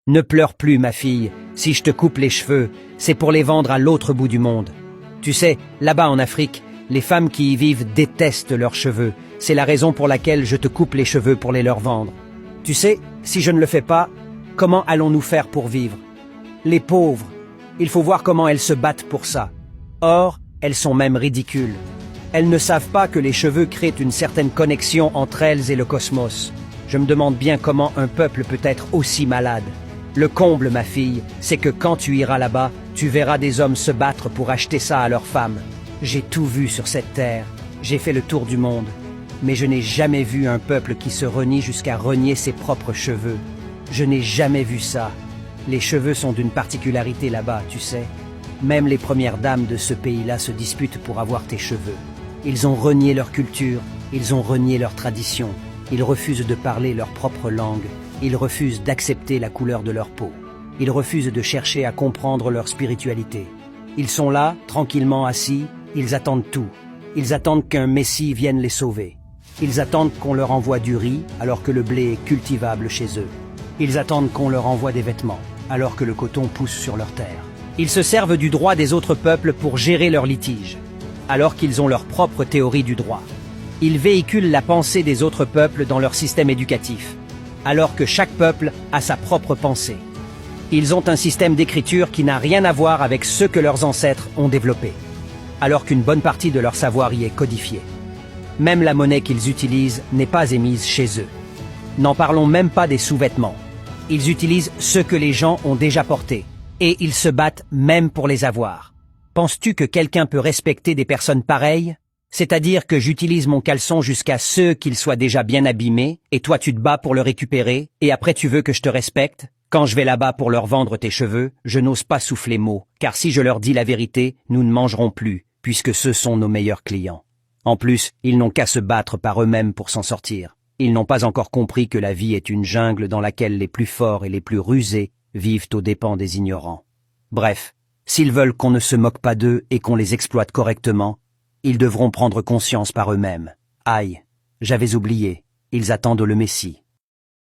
Ne pleure plus, ma fille. Si je te coupe les cheveux, c'est pour les vendre à l'autre bout du monde. Tu sais, là-bas en Afrique, les femmes qui y vivent détestent leurs cheveux. C'est la raison pour laquelle je te coupe les cheveux pour les leur vendre. Tu sais, si je ne le fais pas, comment allons-nous faire pour vivre? Les pauvres, il faut voir comment elles se battent pour ça. Or, elles sont même ridicules. Elles ne savent pas que les cheveux créent une certaine connexion entre elles et le cosmos. Je me demande bien comment un peuple peut être aussi malade. Le comble, ma fille, c'est que quand tu iras là-bas, tu verras des hommes se battre pour acheter ça à leurs femmes. J'ai tout vu sur cette terre, j'ai fait le tour du monde, mais je n'ai jamais vu un peuple qui se renie jusqu'à renier ses propres cheveux. Je n'ai jamais vu ça. Les cheveux sont d'une particularité là-bas, tu sais. Même les premières dames de ce pays-là se disputent pour avoir tes cheveux. Ils ont renié leur culture, ils ont renié leur tradition. Ils refusent de parler leur propre langue. Ils refusent d'accepter la couleur de leur peau. Ils refusent de chercher à comprendre leur spiritualité. Ils sont là, tranquillement assis, ils attendent tout. Ils attendent qu'un messie vienne les sauver. Ils attendent qu'on leur envoie du riz alors que le blé est cultivable chez eux. Ils attendent qu'on leur envoie des vêtements alors que le coton pousse sur leur terre. Ils se servent du droit des autres peuples pour gérer leurs litiges, alors qu'ils ont leur propre théorie du droit. Ils véhiculent la pensée des autres peuples dans leur système éducatif, alors que chaque peuple a sa propre pensée. Ils ont un système d'écriture qui n'a rien à voir avec ce que leurs ancêtres ont développé, alors qu'une bonne partie de leur savoir y est codifiée. Même la monnaie qu'ils utilisent n'est pas émise chez eux. N'en parlons même pas des sous-vêtements. Ils utilisent ce que les gens ont déjà porté, et ils se battent même pour les avoir. Penses-tu que quelqu'un peut respecter des personnes pareilles? C'est-à-dire que j'utilise mon caleçon jusqu'à ce qu'il soit déjà bien abîmé, et toi tu te bats pour le récupérer, et après tu veux que je te respecte? Quand je vais là-bas pour leur vendre tes cheveux, je n'ose pas souffler mot, car si je leur dis la vérité, nous ne mangerons plus, puisque ce sont nos meilleurs clients. En plus, ils n'ont qu'à se battre par eux-mêmes pour s'en sortir. Ils n'ont pas encore compris que la vie est une jungle dans laquelle les plus forts et les plus rusés vivent aux dépens des ignorants. Bref, s'ils veulent qu'on ne se moque pas d'eux et qu'on les exploite correctement, ils devront prendre conscience par eux-mêmes. Aïe, j'avais oublié, ils attendent le Messie.